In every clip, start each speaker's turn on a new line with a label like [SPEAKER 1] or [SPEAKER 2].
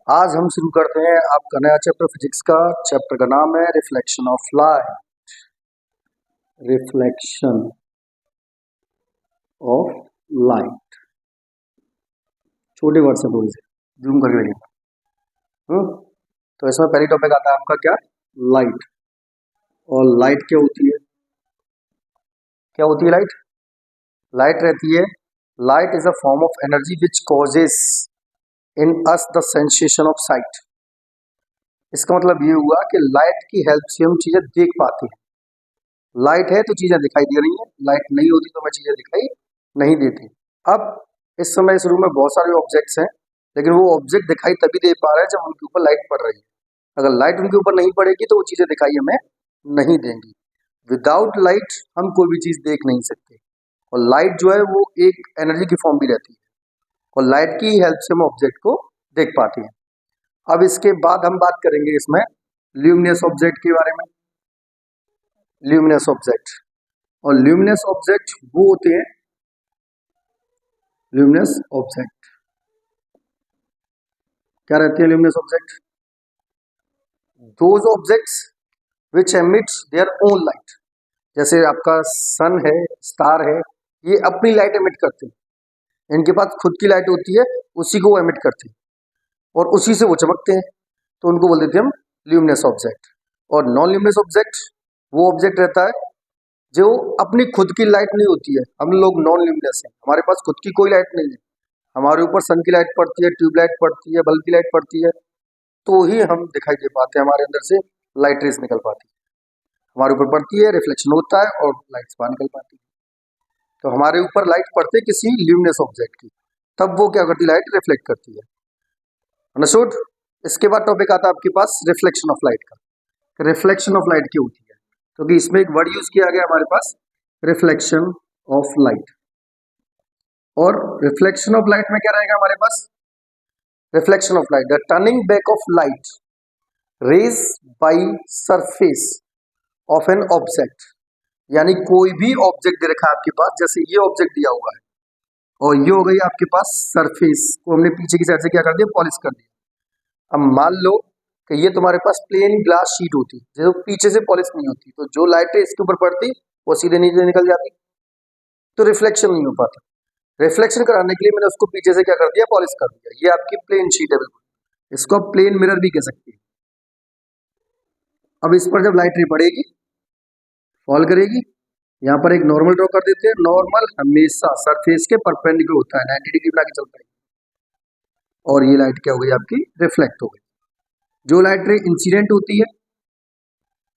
[SPEAKER 1] आज हम शुरू करते हैं आपका नया चैप्टर फिजिक्स का। चैप्टर का नाम है reflection of light. Reflection of light, छोटे वर्ड से थोड़ी से जूम करके देखिए। तो इसमें पहली टॉपिक आता है आपका क्या, लाइट। और लाइट क्या होती है? क्या होती है लाइट? लाइट रहती है, light is a form of energy which causes in us the sensation of site. इसका मतलब ये हुआ कि लाइट की हेल्प से हम चीजें देख पाते हैं। लाइट है तो चीजें दिखाई दे रही हैं, लाइट नहीं होती तो हमें चीजें दिखाई नहीं देती। अब इस समय इस रूम में बहुत सारे ऑब्जेक्ट्स हैं, लेकिन वो ऑब्जेक्ट दिखाई तभी दे पा रहे हैं जब उनके ऊपर लाइट पड़ रही है। अगर लाइट उनके ऊपर नहीं पड़ेगी तो वो चीजें दिखाई हमें नहीं देंगी। विदाउट लाइट हम कोई भी चीज देख नहीं सकते। और लाइट जो है वो एक एनर्जी की फॉर्म भी रहती है, और लाइट की हेल्प से हम ऑब्जेक्ट को देख पाते हैं। अब इसके बाद हम बात करेंगे इसमें ल्यूमिनस ऑब्जेक्ट के बारे में। ल्यूमिनस ऑब्जेक्ट, और ल्यूमिनस ऑब्जेक्ट वो होते हैं, ल्यूमिनस ऑब्जेक्ट क्या रहते हैं? Luminous object those objects which emit their own light. जैसे आपका सन है, स्टार है, ये अपनी लाइट एमिट करते हैं, इनके पास खुद की लाइट होती है, उसी को वो एमिट करते हैं और उसी से वो चमकते हैं, तो उनको बोल देते हैं हम ल्यूमिनस ऑब्जेक्ट। और नॉन ल्यूमिनस ऑब्जेक्ट वो ऑब्जेक्ट रहता है जो अपनी खुद की लाइट नहीं होती है। हम लोग नॉन ल्यूमिनस हैं, हमारे पास खुद की कोई लाइट नहीं है, हमारे ऊपर सन की लाइट पड़ती है, ट्यूबलाइट पड़ती है, बल्ब की लाइट पड़ती है, तो ही हम दिखाई दे पाते हैं, हमारे अंदर से लाइट रेस निकल पाती है, हमारे ऊपर पड़ती है, रिफ्लेक्शन होता है और लाइट बाहर निकल पाती है। तो हमारे ऊपर लाइट पड़ती है किसी ल्यूमिनस ऑब्जेक्ट की, तब वो क्या करती है, लाइट रिफ्लेक्ट करती है। अंडरस्टूड? इसके बाद टॉपिक आता है आपके पास रिफ्लेक्शन ऑफ लाइट का। रिफ्लेक्शन ऑफ लाइट क्या होती है? क्योंकि इसमें एक वर्ड यूज किया गया हमारे पास, रिफ्लेक्शन ऑफ लाइट। और रिफ्लेक्शन ऑफ लाइट में क्या रहेगा हमारे पास? Reflection of light, the turning back of light rays by surface of an object. यानी कोई भी ऑब्जेक्ट दे रखा है आपके पास, जैसे ये ऑब्जेक्ट दिया हुआ है और ये हो गई आपके पास सरफेस को हमने पीछे की साइड से क्या कर दिया, पॉलिश कर दिया। अब मान लो कि ये तुम्हारे पास प्लेन ग्लास शीट होती जो पीछे से पॉलिश नहीं होती, तो जो लाइटें इसके ऊपर पड़ती वो सीधे नीचे निकल जाती, तो रिफ्लेक्शन नहीं हो पाता। रिफ्लेक्शन कराने के लिए मैंने उसको पीछे से क्या कर दिया, पॉलिश कर दिया। ये आपकी प्लेन शीट है, बिल्कुल, इसको आप प्लेन मिरर भी कह सकते हैं। अब इस पर जब लाइट पड़ेगी, फॉल करेगी, यहाँ पर एक नॉर्मल ड्रॉ कर देते हैं। नॉर्मल हमेशा सरफेस के परपेंडिकुलर होता है, 90 डिग्री बना के चलता है, और ये लाइट क्या हो गई आपकी, रिफ्लेक्ट हो गई। जो लाइट रे इंसिडेंट होती है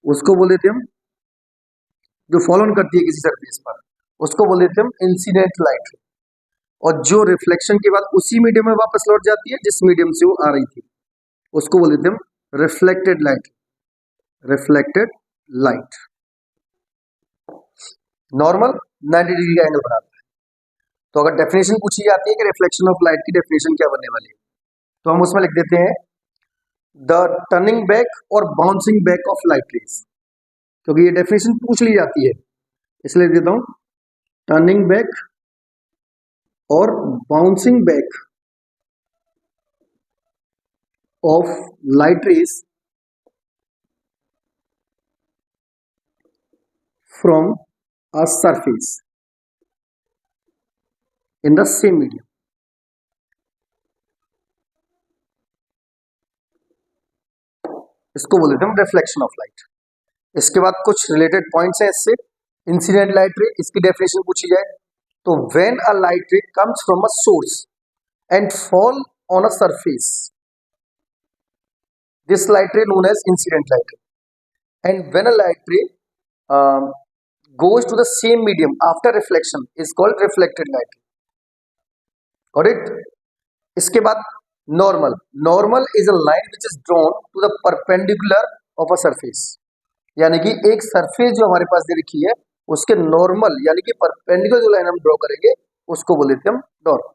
[SPEAKER 1] उसको बोल देते हम, जो फॉलो ऑन करती है किसी सरफेस पर, उसको बोल देते हम इंसिडेंट लाइट रे। और जो रिफ्लेक्शन के बाद उसी मीडियम में वापस लौट जाती है जिस मीडियम से वो आ रही थी, उसको बोल देते हम reflected light. Reflected light normal 90 degree का एंगल बनाता है। तो अगर डेफिनेशन पूछी जाती है कि रिफ्लेक्शन ऑफ लाइट की डेफिनेशन क्या बनने वाली है, तो हम उसमें लिख देते हैं द टर्निंग बैक और bouncing back of light raise. क्योंकि ये डेफिनेशन पूछ ली जाती है, इसलिए लिख देता हूं टर्निंग बैक और bouncing back of light raise from a surface in the same medium। इसको बोल देते हैं रिफ्लेक्शन ऑफ लाइट। इसके बाद कुछ रिलेटेड पॉइंट्स हैं इससे। इंसिडेंट लाइट रे, इसकी डेफिनेशन पूछी जाए तो when a light ray comes from a source and fall on a surface, this light ray known as incident light ray. And when a light ray goes to the same medium after reflection is called reflected light। Got it? इसके बाद normal, normal is a line which is drawn to the perpendicular of a surface. यानी कि एक surface जो हमारे पास दे रखी है उसके नॉर्मल यानी कि परपेंडिकुलर जो लाइन हम ड्रॉ करेंगे उसको बोल देते हैं हम नॉर्मल।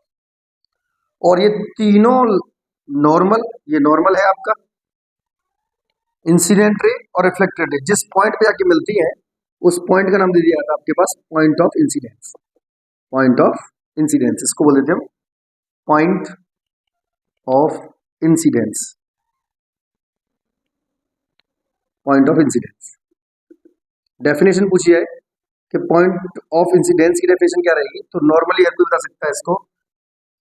[SPEAKER 1] और ये तीनों नॉर्मल, ये नॉर्मल है आपका, इंसिडेंट रे और रिफ्लेक्टेड रे, जिस पॉइंट पे आके मिलती है उस पॉइंट का नाम दे दिया था आपके पास point of incidence. Point of incidence इसको बोल देते हैं हम point of incidence, point of incidence. Definition पूछी है कि पॉइंट ऑफ इंसिडेंस की डेफिनेशन क्या रहेगी, तो नॉर्मली हर कोई बता सकता है इसको,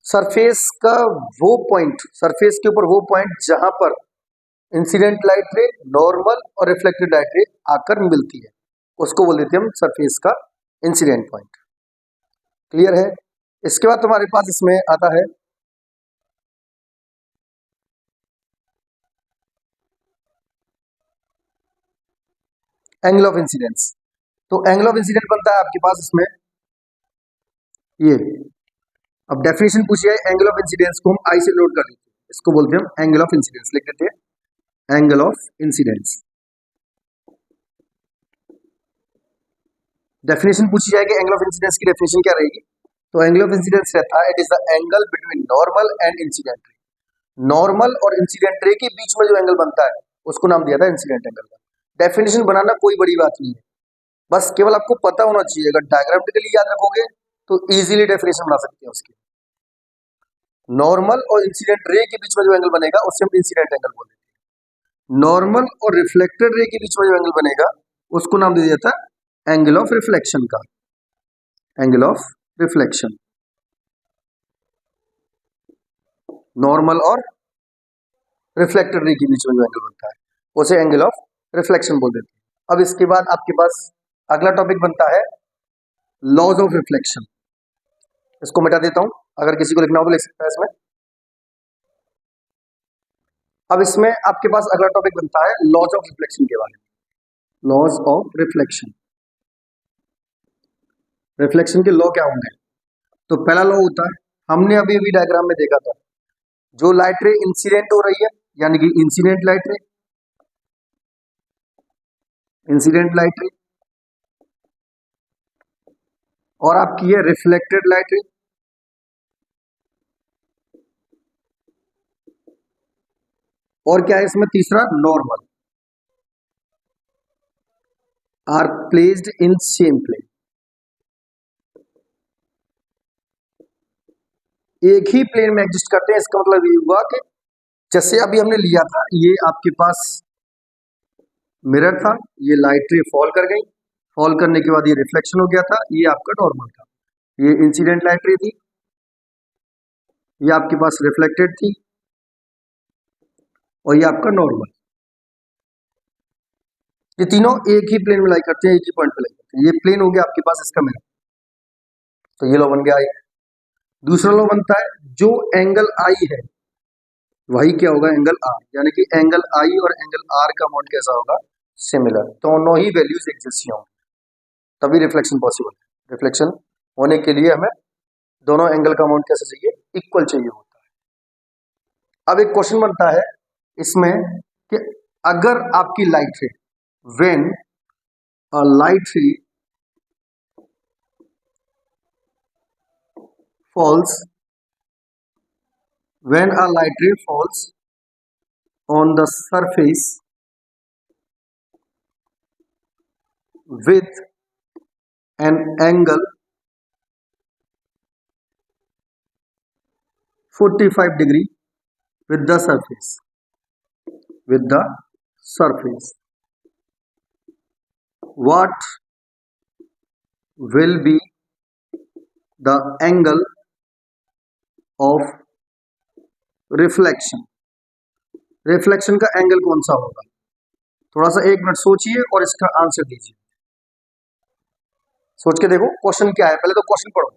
[SPEAKER 1] सरफेस का वो पॉइंट, सरफेस के ऊपर वो पॉइंट जहां पर इंसिडेंट लाइट रे, नॉर्मल और रिफ्लेक्टेड लाइट रे आकर मिलती है, उसको बोल देते हैं हम सरफेस का इंसिडेंट पॉइंट। क्लियर है। इसके बाद तुम्हारे पास इसमें आता है एंगल ऑफ इंसिडेंस। तो एंगल ऑफ इंसिडेंट बनता है आपके पास इसमें ये, अब डेफिनेशन पूछी है एंगल ऑफ इंसिडेंस को हम आई से नोट कर लेते हैं, इसको बोलते हैं हम एंगल ऑफ इंसिडेंस, लिख देते हैं एंगल ऑफ इंसिडेंस। डेफिनेशन पूछी जाएगी एंगल ऑफ इंसिडेंस की डेफिनेशन क्या रहेगी, तो एंगल ऑफ इंसिडेंस रहता है it is the angle between normal and incident ray. Normal और इंसिडेंट रे के बीच में जो एंगल बनता है उसको नाम दिया था इंसिडेंट एंगल का। डेफिनेशन बनाना कोई बड़ी बात नहीं है, बस केवल आपको पता होना चाहिए, अगर डायग्रामेटिकली याद रखोगे तो इजीली डेफिनेशन बना सकते हैं उसकी। नॉर्मल और इंसिडेंट रे के बीच में जो एंगल बनेगा उससे हम इंसिडेंट एंगल बोल देते हैं। नॉर्मल और रिफ्लेक्टेड रे के बीच में जो एंगल बनेगा उसको नाम दे दिया था एंगल ऑफ रिफ्लेक्शन का, एंगल ऑफ रिफ्लेक्शन। नॉर्मल और रिफ्लेक्टेड रे के बीच में जो एंगल बनता है उसे एंगल ऑफ रिफ्लेक्शन बोल देते हैं। अब इसके बाद आपके पास अगला टॉपिक बनता है लॉज ऑफ रिफ्लेक्शन। इसको मिटा देता हूं, अगर किसी को लिखना हो तो लिख सकता है इसमें। अब इसमें आपके पास अगला टॉपिक बनता है लॉज ऑफ रिफ्लेक्शन के बारे में, लॉज ऑफ रिफ्लेक्शन। रिफ्लेक्शन के लॉ क्या होंगे, तो पहला लॉ होता है, हमने अभी अभी डायग्राम में देखा था, जो लाइट रे इंसिडेंट हो रही है यानी कि इंसिडेंट लाइट रे, इंसिडेंट लाइट रे, और आपकी है रिफ्लेक्टेड लाइट रे, और क्या है इसमें तीसरा normal, are placed in same plane. एक ही प्लेन में एग्जिस्ट करते हैं, इसका मतलब ये हुआ कि जैसे अभी हमने लिया था, ये आपके पास मिरर था, ये लाइट रे फॉल कर गई, फॉल करने के बाद ये रिफ्लेक्शन हो गया था, ये आपका नॉर्मल था, ये इंसिडेंट लाइट रे थी, ये आपके पास रिफ्लेक्टेड थी, और ये आपका नॉर्मल। ये तीनों एक ही प्लेन में लाई करते हैं, एक ही पॉइंट पे लाई करते हैं। ये प्लेन हो गया आपके पास इसका मिरर, तो ये लॉ बन गया आई। दूसरा लॉ बनता है जो एंगल आई है वही क्या होगा एंगल आर, यानी कि एंगल आई और एंगल आर का अमाउंट कैसा होगा, सिमिलर, दोनों ही वैल्यूज एग्जिस्ट होंगे तभी रिफ्लेक्शन पॉसिबल है। रिफ्लेक्शन होने के लिए हमें दोनों एंगल का अमाउंट कैसे चाहिए, इक्वल चाहिए होता है। अब एक क्वेश्चन बनता है इसमें कि अगर आपकी light ray, when a light ray falls, when a light ray falls on the surface with an angle 45 degree with the surface, with the surface, what will be the angle of reflection. Reflection का angle कौन सा होगा, थोड़ा सा एक minute सोचिए और इसका आंसर दीजिए। सोच के देखो क्वेश्चन क्या है, पहले तो क्वेश्चन पढ़ो।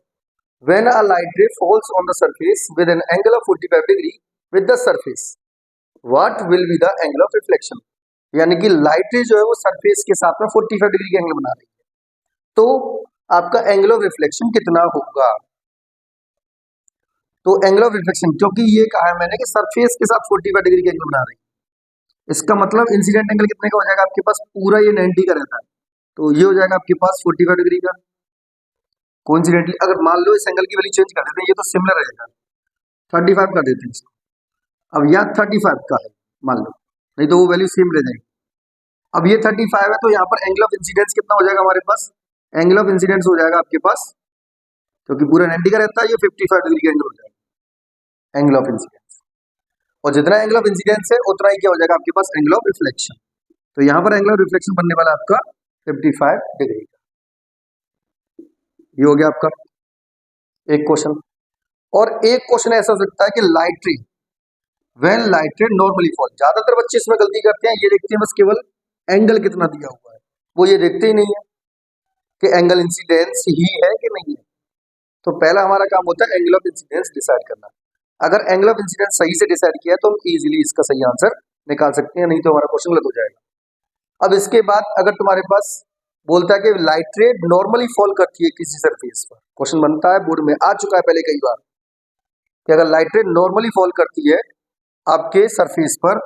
[SPEAKER 1] When a light ray falls on the surface with an angle of 45 degree with the surface, what will be the angle of reflection. यानी कि लाइट रे जो है वो सरफेस के साथ में 45 डिग्री का एंगल बना रही है, तो आपका एंगल ऑफ रिफ्लेक्शन कितना होगा। तो एंगल ऑफ रिफ्लेक्शन, क्योंकि ये कहा है मैंने कि सरफेस के साथ 45 डिग्री का एंगल बना रही है, इसका मतलब इंसिडेंट एंगल कितने का हो जाएगा आपके पास, पूरा ये 90 का रहता है, तो ये हो जाएगा आपके पास 45 डिग्री का। कोइंसिडेंटली अगर मान लो इस एंगल की वैल्यू चेंज कर देते हैं, ये तो सिमिलर रहेगा, 35 कर देते हैं इसको। अब यह 35 का है मान लो, नहीं तो वो वैल्यू सेम रह जाएगी। अब ये 35 है, तो यहाँ पर एंगल ऑफ इंसिडेंस कितना हो जाएगा हमारे पास, एंगल ऑफ इंसिडेंस हो जाएगा आपके पास, क्योंकि पूरा 90 का रहता है, ये 55 डिग्री का एंगल हो जाएगा एंगल ऑफ इंसिडेंस। और जितना एंगल ऑफ इंसिडेंस है उतना ही क्या हो जाएगा आपके पास एंगल ऑफ रिफ्लेक्शन। तो यहाँ पर एंगल ऑफ रिफ्लेक्शन बनने वाला आपका 55 डिग्री का। ये हो गया आपका एक क्वेश्चन। और एक क्वेश्चन ऐसा हो सकता है कि लाइट रे व्हेन लाइट रे नॉर्मली फॉल, ज्यादातर बच्चे इसमें गलती करते हैं, ये देखते हैं बस केवल एंगल कितना दिया हुआ है, वो ये देखते ही नहीं है कि एंगल इंसिडेंस ही है कि नहीं है। तो पहला हमारा काम होता है एंगल ऑफ इंसिडेंस डिसाइड करना। अगर एंगल ऑफ इंसिडेंस सही से डिसाइड किया तो हम इजीली इसका सही आंसर निकाल सकते हैं, नहीं तो हमारा क्वेश्चन गलत हो जाएगा। अब इसके बाद अगर तुम्हारे पास बोलता है कि लाइट रे नॉर्मली फॉल करती है किसी सरफेस पर, क्वेश्चन बनता है बोर्ड में आ चुका है पहले कई बार कि अगर लाइट रे नॉर्मली फॉल करती है आपके सरफेस पर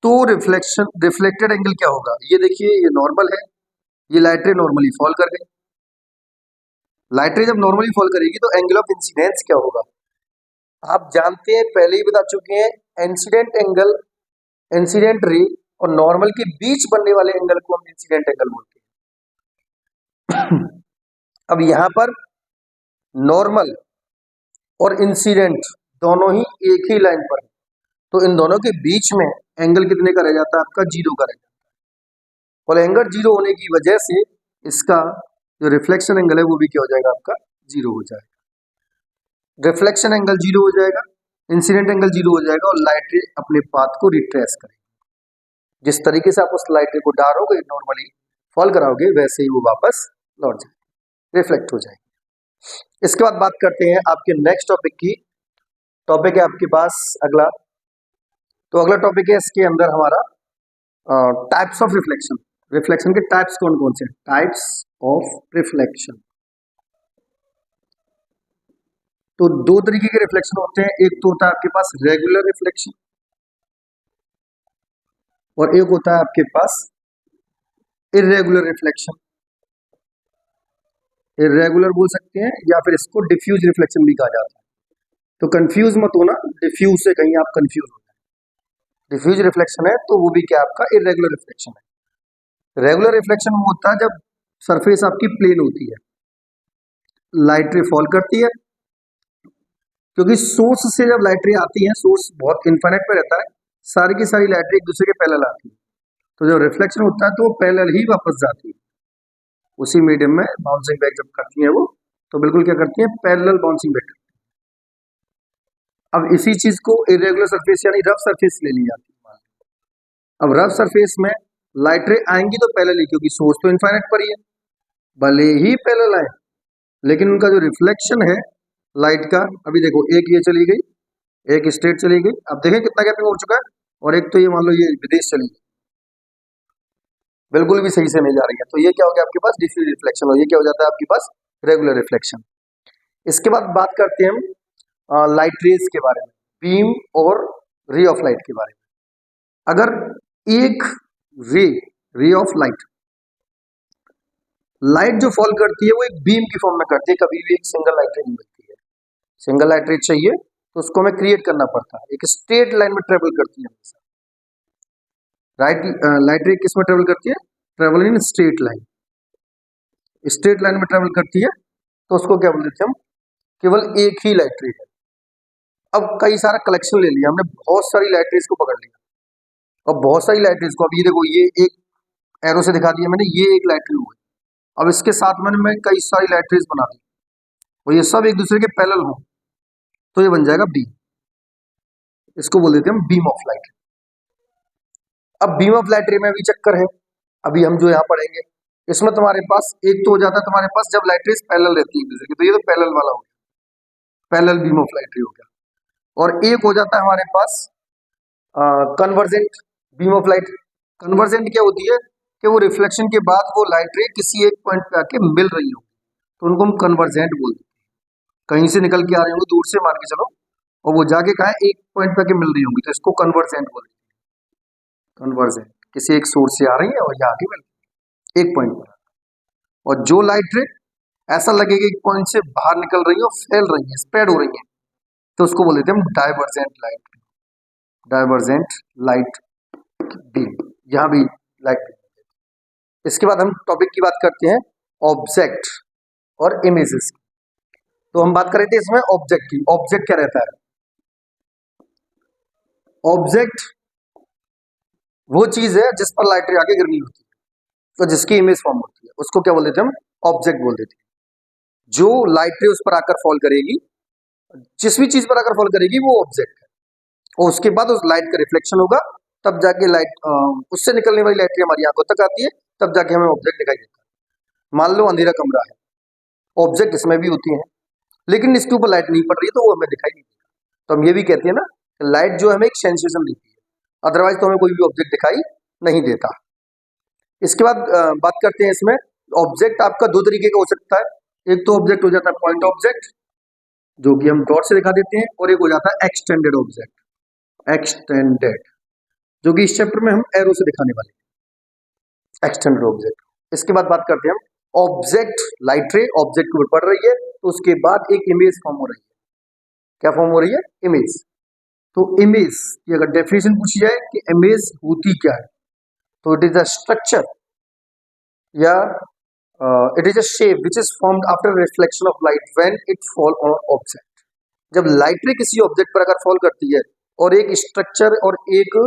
[SPEAKER 1] तो रिफ्लेक्टेड एंगल क्या होगा। ये देखिए ये नॉर्मल है, ये लाइट रे नॉर्मली फॉल कर गई। लाइट रे जब नॉर्मली फॉल करेगी तो एंगल ऑफ इंसिडेंस क्या होगा आप जानते हैं, पहले ही बता चुके हैं। इंसिडेंट एंगल, इंसिडेंट रे और नॉर्मल के बीच बनने वाले एंगल को हम इंसिडेंट एंगल बोलते हैं। अब यहां पर नॉर्मल और इंसिडेंट दोनों ही एक ही लाइन पर है, तो इन दोनों के बीच में एंगल कितने का रह जाता है आपका 0 का रह जाता है। और एंगल 0 होने की वजह से इसका जो रिफ्लेक्शन एंगल है वो भी क्या हो जाएगा आपका 0 हो जाएगा। रिफ्लेक्शन एंगल 0 हो जाएगा, इंसिडेंट एंगल 0 हो जाएगा और लाइट रे अपने पाथ को रिट्रेस करेगी। जिस तरीके से आप उस लाइट रे को डालोगे नॉर्मली फॉल कराओगे वैसे ही वो वापस लौट जाएगी, रिफ्लेक्ट हो जाएगी। इसके बाद बात करते हैं आपके नेक्स्ट टॉपिक की। टॉपिक है आपके पास अगला, तो अगला टॉपिक है इसके अंदर हमारा टाइप्स ऑफ रिफ्लेक्शन। रिफ्लेक्शन के टाइप्स कौन कौन से? Types of reflection. तो दो तरीके के रिफ्लेक्शन होते हैं, एक तो होता है आपके पास रेगुलर रिफ्लेक्शन और एक होता है आपके पास इरेगुलर रिफ्लेक्शन। इरेगुलर बोल सकते हैं या फिर इसको डिफ्यूज रिफ्लेक्शन भी कहा जाता है। तो कंफ्यूज मत होना, डिफ्यूज से कहीं आप कंफ्यूज हो जाए। डिफ्यूज रिफ्लेक्शन है तो वो भी क्या आपका इरेगुलर रिफ्लेक्शन है। रेगुलर रिफ्लेक्शन वो होता है जब सरफेस आपकी प्लेन होती है, लाइट रे फॉल करती है, क्योंकि सोर्स से जब लाइट रे आती है, सोर्स बहुत इन्फिनिट पे रहता है, सारी की सारी लाइट रे एक दूसरे के पैरेलल आती है, तो जब रिफ्लेक्शन होता है तो वो पैरेलल ही वापस जाती है उसी मीडियम में। बाउंसिंग बैक जब करती है वो तो बिल्कुल क्या करती है, पैरेलल बाउंसिंग बैक। अब इसी चीज को इरेगुलर सरफेस यानी रफ सरफेस ले ली जाती है। अब रफ सरफेस में लाइट रे आएंगी तो पैरेलल ही, क्योंकि सोर्स तो इन्फिनिट पर ही है, भले ही पैरेलल आए लेकिन उनका जो रिफ्लेक्शन है लाइट का, अभी देखो एक ये चली गई, एक स्ट्रेट चली गई, अब देखें कितना गैपिंग हो चुका है, और एक तो ये मान लो ये विदेश चली गई, बिल्कुल भी सही से नहीं जा रही है, तो ये क्या हो गया आपके पास डिफ्यूज रिफ्लेक्शन, और ये क्या हो जाता है आपके पास रेगुलर रिफ्लेक्शन। इसके बाद बात करते हैं हम लाइट रेज के बारे में, बीम और रे ऑफ लाइट के बारे में। अगर एक रे ऑफ लाइट जो फॉल करती है वो एक बीम की फॉर्म में करती है, कभी भी एक सिंगल लाइट रे नहीं मिलती है। सिंगल लाइट रे चाहिए तो उसको हमें क्रिएट करना पड़ता है, एक स्ट्रेट लाइन में ट्रेवल करती है हमेशा। लाइट रे किस में ट्रेवल करती है? Travel in straight line, straight line में ट्रेवल करती है, तो उसको क्या बोलते हैं हम, केवल एक ही लाइट रे है। अब कई सारा कलेक्शन ले लिया हमने, बहुत सारी लाइट रेज को पकड़ लिया, और बहुत सारी लाइट रेज को, अब ये देखो ये एक एरो से दिखा दिया मैंने, ये एक लाइट रे हुई, अब इसके साथ मैं कई सारी लाइट रेज बना दी और ये सब एक दूसरे के पैरेलल हो तो ये बन जाएगा बीम, इसको बोल देते हैं हम बीम ऑफ लाइट। अब बीम ऑफ लाइट रे में भी चक्कर है, अभी हम जो यहाँ पढ़ेंगे इसमें तुम्हारे पास एक तो हो जाता है तुम्हारे पास जब लाइट रेज पैरेलल रहती है एक दूसरे की, तो ये तो पैरेलल वाला हो गया, पैरेलल बीम ऑफ लाइट रे हो गया। और एक हो जाता है हमारे पास convergent beam of light. Convergent क्या होती है कि वो रिफ्लेक्शन के बाद वो लाइट रे किसी एक पॉइंट पे आके मिल रही हो, तो उनको हम कन्वर्जेंट बोलते हैं। कहीं से निकल के आ रहे होंगे दूर से मान के चलो, और वो जाके कहा एक पॉइंट पे आके मिल रही होंगी, तो इसको कन्वर्जेंट बोलते हैं। कन्वर्जेंट किसी एक सोर्स से आ रही है और यहाँ आके मिल रही है एक पॉइंट पर, और जो लाइट रे ऐसा लगेगा एक पॉइंट से बाहर निकल रही है और फैल रही है, स्प्रेड हो रही है, तो उसको बोल देते हैं हम divergent light, divergent light beam, यहाँ भी लाइट बीम। इसके बाद हम टॉपिक की बात करते हैं ऑब्जेक्ट और इमेजेस की। तो हम बात कर रहे थे इसमें ऑब्जेक्ट की। ऑब्जेक्ट क्या रहता है? ऑब्जेक्ट वो चीज है जिस पर लाइट रे आके गिरनी होती है, तो जिसकी इमेज फॉर्म होती है उसको क्या बोल देते हैं हम? ऑब्जेक्ट बोल देते हैं। जो लाइट रे उस पर आकर फॉल करेगी, जिस भी चीज पर आकर फॉल करेगी वो ऑब्जेक्ट है, और उसके बाद उस लाइट का रिफ्लेक्शन होगा, तब जाके लाइट उससे निकलने वाली लाइट रे हमारी आंखों तक आती है, तब जाके हमें ऑब्जेक्ट दिखाई देता है। मान लो अंधेरा कमरा है, ऑब्जेक्ट इसमें भी होती है, लेकिन इसके ऊपर लाइट नहीं पड़ रही तो वो हमें दिखाई नहीं देगा। तो हम ये भी कहते हैं ना, लाइट जो हमें एक सेंसेशन देती है, अदरवाइज तो हमें कोई भी ऑब्जेक्ट दिखाई नहीं देता। इसके बाद बात करते हैं इसमें, ऑब्जेक्ट आपका दो तरीके का हो सकता है। एक तो ऑब्जेक्ट हो जाता है पॉइंट ऑब्जेक्ट, जो कि हम डॉट से दिखा देते हैं, और एक हो जाता है एक्सटेंडेड ऑब्जेक्ट, एक्सटेंडेड, जो कि इस चैप्टर में हम एरो से दिखाने वाले हैं, एक्सटेंडेड ऑब्जेक्ट। इसके बाद बात करते हैं हम ऑब्जेक्ट, लाइट रे ऑब्जेक्ट के ऊपर पड़ रही है, तो उसके बाद एक इमेज फॉर्म हो रही है। क्या फॉर्म हो रही है? इमेज। तो इमेज की अगर डेफिनेशन पूछी जाए कि इमेज होती क्या है, तो इट इज अ स्ट्रक्चर या it is a shape which is formed after reflection of light when it fall on object. जब लाइट रे किसी ऑब्जेक्ट पर अगर फॉल करती है और एक स्ट्रक्चर और एक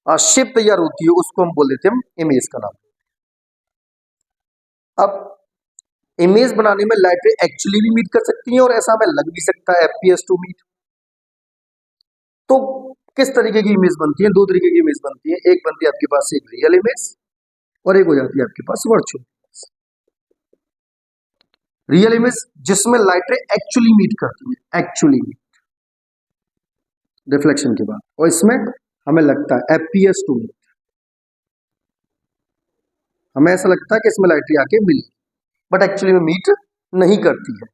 [SPEAKER 1] शेप तैयार होती है, उसको हम बोल देते हैं इमेज का नाम। अब इमेज बनाने में लाइट रे एक्चुअली भी मीट कर सकती है और ऐसा हमें लग भी सकता है एफपीएस टू मीट। तो किस तरीके की इमेज बनती है? दो तरीके की इमेज बनती है, एक बनती है आपके पास एक रियल इमेज और एक हो जाती है आपके पास वर्चुअल। रियल इमेज जिसमें लाइट रे एक्चुअली मीट करती है, एक्चुअली मीट रिफ्लेक्शन के बाद, और इसमें हमें लगता है एफपीएस टू मीट, हमें ऐसा लगता है कि इसमें लाइट रे आके मिली, बट एक्चुअली में मीट नहीं करती है।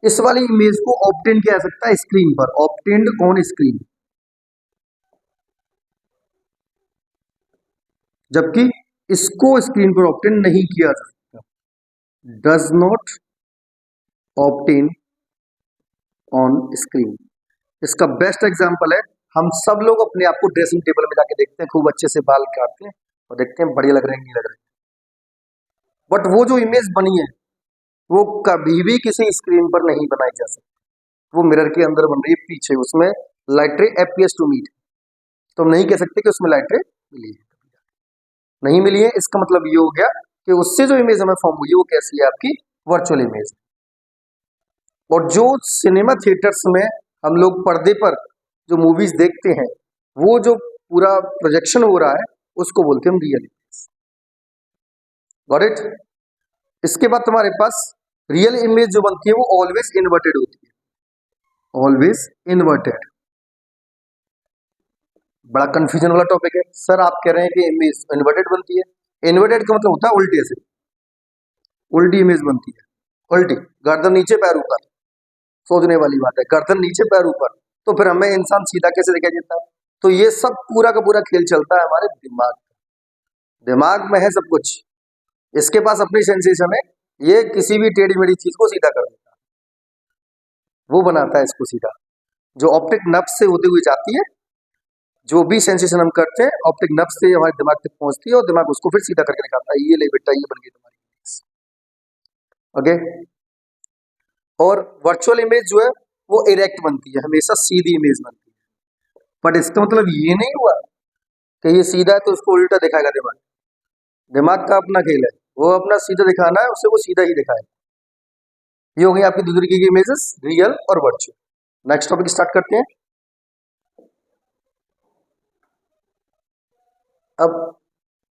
[SPEAKER 1] इस वाली इमेज को ऑब्टेन किया जा सकता है स्क्रीन पर, ऑब्टेन्ड ऑन स्क्रीन, जबकि इसको स्क्रीन पर ऑब्टेन नहीं किया जा सकता, does not obtain on screen. इसका बेस्ट एग्जांपल है, हम सब लोग अपने आप को ड्रेसिंग टेबल में जाके देखते हैं, खूब अच्छे से बाल काटते हैं और देखते हैं बढ़िया लग रहे हैं नहीं लग रहे हैं, बट वो जो इमेज बनी है वो कभी भी किसी स्क्रीन पर नहीं बनाई जा सकती, वो मिरर के अंदर बन रही है पीछे, उसमें लाइट रे एपीएस टू मीट, तो हम नहीं कह सकते कि उसमें लाइट रे मिली है, नहीं मिली है। इसका मतलब ये हो गया कि उससे जो इमेज हमें फॉर्म हुई है वो कैसी है? आपकी वर्चुअल इमेज। और जो सिनेमा थिएटर्स में हम लोग पर्दे पर जो मूवीज देखते हैं, वो जो पूरा प्रोजेक्शन हो रहा है उसको बोलते हैं हम रियल इमेज। Got it? इसके बाद तुम्हारे पास रियल इमेज जो बनती है वो ऑलवेज इन्वर्टेड होती है, ऑलवेज इन्वर्टेड। बड़ा कंफ्यूजन वाला टॉपिक है। सर आप कह रहे हैं कि इमेज इन्वर्टेड बनती है, इन्वर्टेड का मतलब होता है उल्टे से, उल्टी इमेज बनती है, उल्टी, गर्दन नीचे पैर ऊपर, सोचने वाली बात है, गर्दन नीचे पैर ऊपर, तो फिर हमें इंसान सीधा कैसे दिखाई देता है? तो ये सब पूरा का पूरा खेल चलता है हमारे दिमाग, दिमाग में है सब कुछ, इसके पास अपनी सेंसेशन है, ये किसी भी टेढ़ी मेढ़ी चीज को सीधा कर देता है, वो बनाता है इसको सीधा, जो ऑप्टिक नर्व से होते हुए जाती है, जो भी सेंसेशन हम करते हैं ऑप्टिक नर्व से हमारे दिमाग तक पहुंचती है और दिमाग उसको फिर सीधा करके दिखाता है, ये ले बेटा ये बन गई तुम्हारी इमेज। ओके। और वर्चुअल इमेज जो है वो इरेक्ट बनती है, हमेशा सीधी इमेज बनती है, बट इसका मतलब ये नहीं हुआ कि ये सीधा है तो उसको उल्टा दिखाएगा दिमाग, दिमाग का अपना खेल है, वो अपना सीधा दिखाना है उसे वो सीधा ही दिखाएगा। ये हो गई आपकी दूसरी तरीके की इमेजेस, रियल और वर्चुअल। नेक्स्ट टॉपिक स्टार्ट करते हैं। अब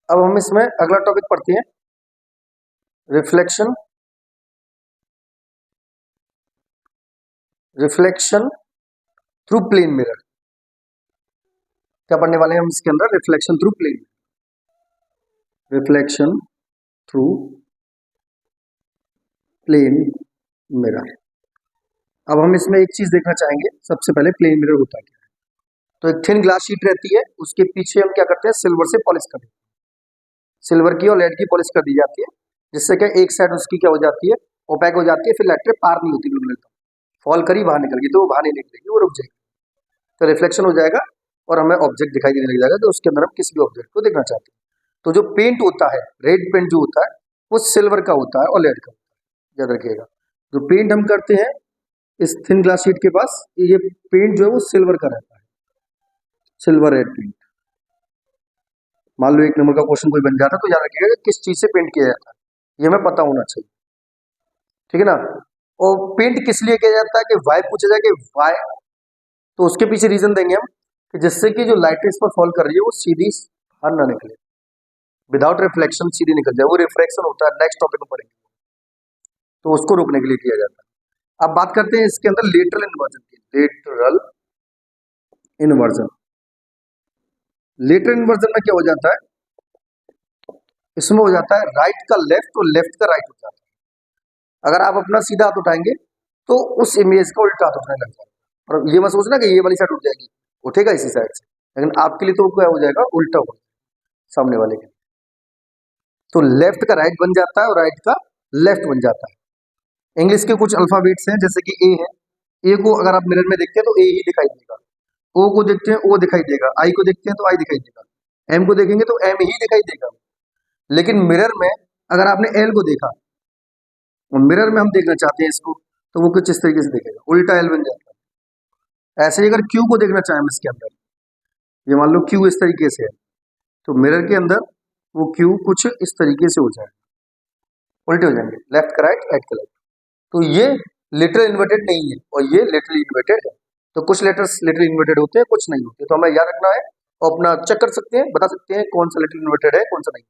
[SPEAKER 1] हम इसमें अगला टॉपिक पढ़ते हैं, reflection, reflection through plane mirror. क्या पढ़ने वाले हैं हम इसके अंदर? Reflection through plane, reflection through plane mirror. अब हम इसमें एक चीज देखना चाहेंगे, सबसे पहले प्लेन मिरर होता है क्या है। तो एक थिन ग्लास शीट रहती है, उसके पीछे हम क्या करते हैं, सिल्वर से पॉलिश कर देते हैं, सिल्वर की और लेड की पॉलिश कर दी जाती है, जिससे क्या एक साइड उसकी क्या हो जाती है, ओपैक हो जाती है, फिर लाइट रे पार नहीं होती, बिल्कुल एकदम फॉल करी बाहर निकल गई तो वो बाहर नहीं निकलेगी, वो रुक जाएगी, तो रिफ्लेक्शन हो जाएगा और हमें ऑब्जेक्ट दिखाई देने लग जाएगा, तो उसके अंदर हम किसी भी ऑब्जेक्ट को देखना चाहते हैं। तो जो पेंट होता है, रेड पेंट जो होता है वो सिल्वर का होता है और लेड का होता है, याद रखिएगा। जो पेंट हम करते हैं इस थिन ग्लास शीट के पास, ये पेंट जो है वो सिल्वर का रहता है, सिल्वर रेड पेंट। मान लो 1 नंबर का क्वेश्चन कोई बन जाता तो याद रखिएगा कि किस चीज से पेंट किया जाता है, ये हमें पता होना चाहिए, ठीक है ना। और पेंट किस लिए किया जाता है कि वाई पूछा जाए कि वाई, तो उसके पीछे रीजन देंगे हम कि जिससे कि जो लाइट इस पर फॉल कर रही है वो सीधी बाहर ना निकले, विदाउट रिफ्लेक्शन सीधी निकल जाए, वो रिफ्लेक्शन होता है, नेक्स्ट टॉपिक में पढ़ेंगे, तो उसको रोकने के लिए किया जाता है। अब बात करते हैं इसके अंदर लेटरल इन्वर्जन की। लेटरल इन्वर्जन, लेटरल इन्वर्जन में क्या हो जाता है, इसमें हो जाता है राइट का लेफ्ट और लेफ्ट का राइट हो जाता है। अगर आप अपना सीधा हाथ उठाएंगे तो उस इमेज का उल्टा हाथ उठाने लग जाएगा, और ये मत सोचना कि ये वाली साइड उठ जाएगी, उठेगा इसी साइड से, लेकिन आपके लिए तो क्या हो जाएगा, उल्टा हो सामने वाले के। तो लेफ्ट का राइट बन जाता है और राइट का लेफ्ट बन जाता है। इंग्लिश के कुछ अल्फाबेट्स हैं, जैसे कि ए है, ए को अगर आप मिरर में देखते हैं तो ए ही दिखाई देगा, ओ को देखते हैं ओ दिखाई देगा, आई को देखते हैं तो आई दिखाई देगा, एम को देखेंगे तो एम ही दिखाई देगा। लेकिन मिरर में अगर आपने एल को देखा और मिरर में हम देखना चाहते हैं इसको, तो वो कुछ इस तरीके से दिखेगा, उल्टा एल बन जाता है। ऐसे ही अगर क्यू को देखना चाहें हम इसके अंदर, ये मान लो क्यू इस तरीके से है, तो मिरर के अंदर वो क्यू कुछ इस तरीके से हो जाएगा, उल्टे हो जाएंगे, लेफ्ट का राइट, राइट का लेफ्ट। तो ये लिटरल इन्वर्टेड नहीं है और ये लिटरली इन्वर्टेड है। तो कुछ लेटर्स लिटरली इन्वर्टेड होते हैं, कुछ नहीं होते, तो हमें याद रखना है और अपना चेक कर सकते हैं, बता सकते हैं कौन सा लिटरली इन्वर्टेड है कौन सा नहीं।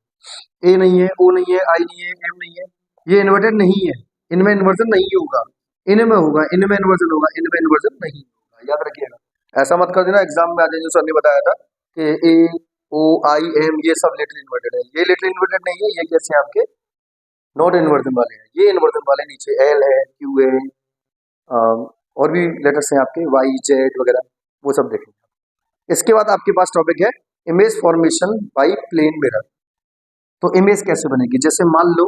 [SPEAKER 1] ए नहीं है, ओ नहीं है, आई नहीं है, एम नहीं है, ये इन्वर्टेड नहीं है, इनमें इन्वर्जन नहीं होगा, इनमें होगा, इनमें इन्वर्जन होगा, इनमें इन्वर्जन नहीं होगा, याद रखिएगा। ऐसा मत कर देना एग्जाम में आ जाए जो सर ने बताया था कि ए ओ आई एम ये सब लिटरली इन्वर्टेड है, ये लिटरली इन्वर्टेड नहीं है, ये कैसे आपके नॉट इन्वर्जन वाले हैं, ये इन्वर्जन वाले नीचे एल है, क्यू है, और भी लेटर्स हैं आपके वाई जेड वगैरह, वो सब देखेंगे। इसके बाद आपके पास टॉपिक है image formation by plane mirror. तो इमेज कैसे बनेगी, जैसे मान लो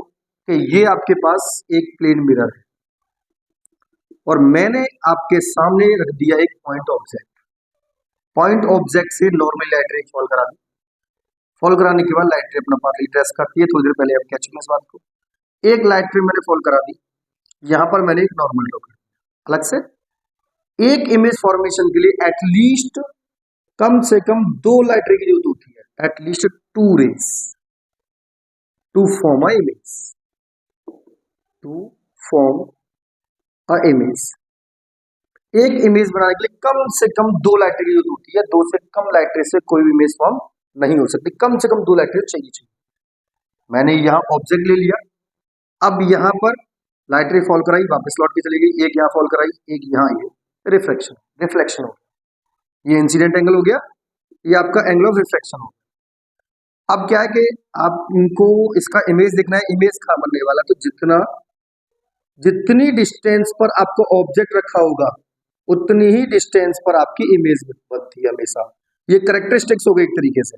[SPEAKER 1] कि ये आपके पास एक प्लेन मिरर है और मैंने आपके सामने रख दिया एक पॉइंट ऑब्जेक्ट, पॉइंट ऑब्जेक्ट से नॉर्मल लाइट रे फॉल करा दी, फॉल कराने के बाद लाइट रे अपना पाथ रिट्रेस करती है, थोड़ी देर पहले आप कह चुके हैं इस बात को। एक लाइट रे मैंने फॉल करा दी, यहां पर मैंने एक नॉर्मल ड्रॉ कर दिया अलग से। एक इमेज फॉर्मेशन के लिए एटलीस्ट कम से कम 2 लाइट रे की जरूरत होती है, at least 2 rays to form a image, to form a image. एक इमेज बनाने के लिए कम से कम 2 लाइट रे की जरूरत होती है, 2 से कम लाइट रे से कोई भी इमेज फॉर्म नहीं हो सकती, कम से कम 2 लाइट रे चाहिए। मैंने यहाँ ऑब्जेक्ट ले लिया, अब यहाँ पर लाइट रे फॉल कराई, वापस लौट के चली गई, एक यहाँ फॉल कराई, एक यहाँ, ये रिफ्लेक्शन रिफ्लेक्शन हो गया, ये इंसिडेंट एंगल हो गया, ये आपका एंगल ऑफ रिफ्लेक्शन हो गया। अब क्या है कि आपको इसका इमेज देखना है, इमेज कहाँ बनने वाला, तो जितनी डिस्टेंस पर आपको ऑब्जेक्ट रखा होगा उतनी ही डिस्टेंस पर आपकी इमेज बनती है हमेशा। ये करेक्टरिस्टिक्स हो गई एक तरीके से,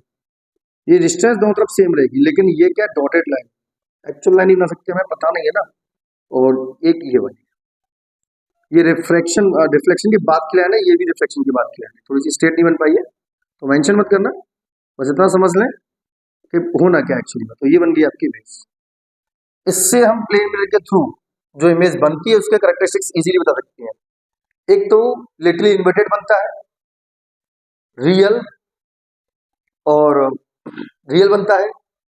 [SPEAKER 1] ये डिस्टेंस दोनों तरफ सेम रहेगी, लेकिन ये क्या डॉटेड लाइन, एक्चुअल लाइन ही बना सकते हैं, हमें पता नहीं है ना। और एक ये बनी, ये रिफ्लेक्शन रिफ्लेक्शन की बात की लाइन है, ये भी रिफ्लेक्शन की बात की लाइन है, थोड़ी सी स्ट्रेट नहीं बन पाई है तो मेंशन मत करना, बस इतना समझ लें कि होना क्या एक्चुअली में। तो ये बन गई आपकी इमेज। इससे हम प्लेन मिरर के थ्रू जो इमेज बनती है उसके करेक्टरिस्टिक्स इजीली बता सकते हैं। एक तो लिटरली इन्वर्टेड बनता है, रियल और रियल बनता है,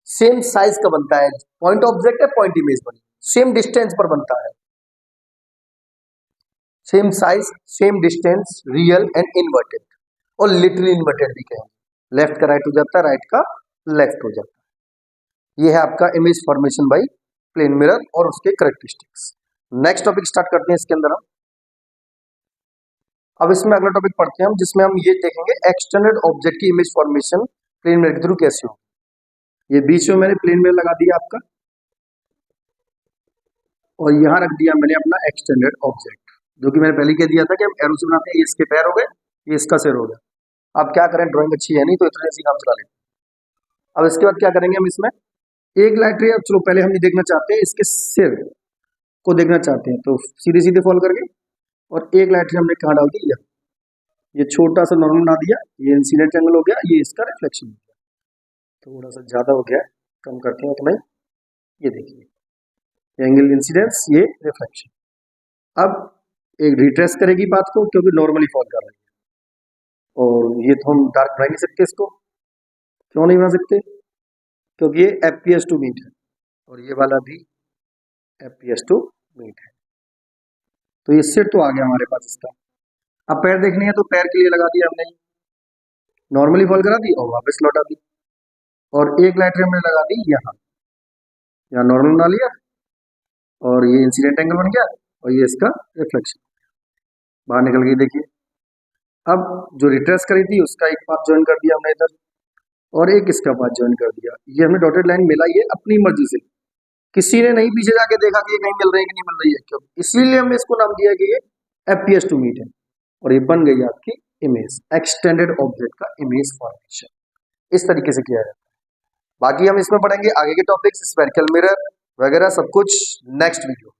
[SPEAKER 1] सेम साइज का बनता है, पॉइंट ऑब्जेक्ट है पॉइंट इमेज बनी, सेम डिस्टेंस पर बनता है, same size same distance, real and inverted. और लिटरली इन्वर्टेड भी कहेंगे, लेफ्ट का राइट हो जाता है, राइट का लेफ्ट हो जाता है। ये है आपका image formation by plane mirror और उसके करेक्टरिस्टिक्स। नेक्स्ट टॉपिक स्टार्ट करते हैं इसके अंदर हम। अब इसमें अगला टॉपिक पढ़ते हैं हम, जिसमें हम ये देखेंगे एक्सटेंडेड ऑब्जेक्ट की इमेज फॉर्मेशन प्लेन मिरर के थ्रू कैसे हो। ये बीच में मैंने प्लेन मिरर लगा दिया आपका, और यहां रख दिया मैंने अपना एक्सटेंडेड ऑब्जेक्ट, जो कि मैंने पहले कह दिया था कि हम एरो से बनाते हैं, ये इसके पैर हो गए, ये इसका सिर हो गया। अब क्या करें, ड्राइंग अच्छी है नहीं तो इतना ऐसी काम चला लेते हैं। अब इसके बाद क्या करेंगे हम, इसमें एक लाइट रे, चलो पहले हम ये देखना चाहते हैं इसके सिर को देखना चाहते हैं, तो सीधे सीधे फॉल करके, और एक लाइट रे हमने कहाँ डाल दी, ये छोटा सा नॉर्मल बना दिया, ये इंसिडेंट एंगल हो गया, ये इसका रिफ्लेक्शन हो गया, थोड़ा सा ज्यादा हो गया, कम करते हैं उतना ही। ये देखिए एंगल इंसिडेंस, ये रिफ्लेक्शन। अब एक रिट्रेस करेगी बात को क्योंकि नॉर्मली फॉल कर रही है, और ये तो हम डार्क बना ही नहीं सकते इसको। क्यों नहीं बना सकते? क्योंकि ये एफपीएस टू मीट है और ये वाला भी एफपीएस टू मीट है। तो ये सेट तो आ गया हमारे पास इसका। अब पैर देखने हैं तो पैर के लिए लगा दिया हमने, नॉर्मली फॉल करा दी और वापस लौटा दी। और एक लाइट रे हमने लगा दी यहाँ, यहाँ नॉर्मल बना लिया और ये इंसिडेंट एंगल बन गया और ये इसका रिफ्लेक्शन बाहर निकल गई। देखिए अब जो रिट्रेस करी थी उसका एक पाथ ज्वाइन कर दिया हमने इधर और एक इसका पाथ ज्वाइन कर दिया। ये हमने डॉटेड लाइन मिला ये अपनी मर्जी से, किसी ने नहीं पीछे जाके देखा कि ये कहीं मिल रही है कि नहीं मिल रही है, क्यों? इसीलिए हमने इसको नाम दिया कि ये एफपीएस टू मीट है और ये बन गई आपकी इमेज, एक्सटेंडेड ऑब्जेक्ट का इमेज फॉर्मेशन। इस तरीके से किया जाता है। बाकी हम इसमें पढ़ेंगे आगे के टॉपिक्स, स्फेरिकल मिरर वगैरह सब कुछ नेक्स्ट वीडियो।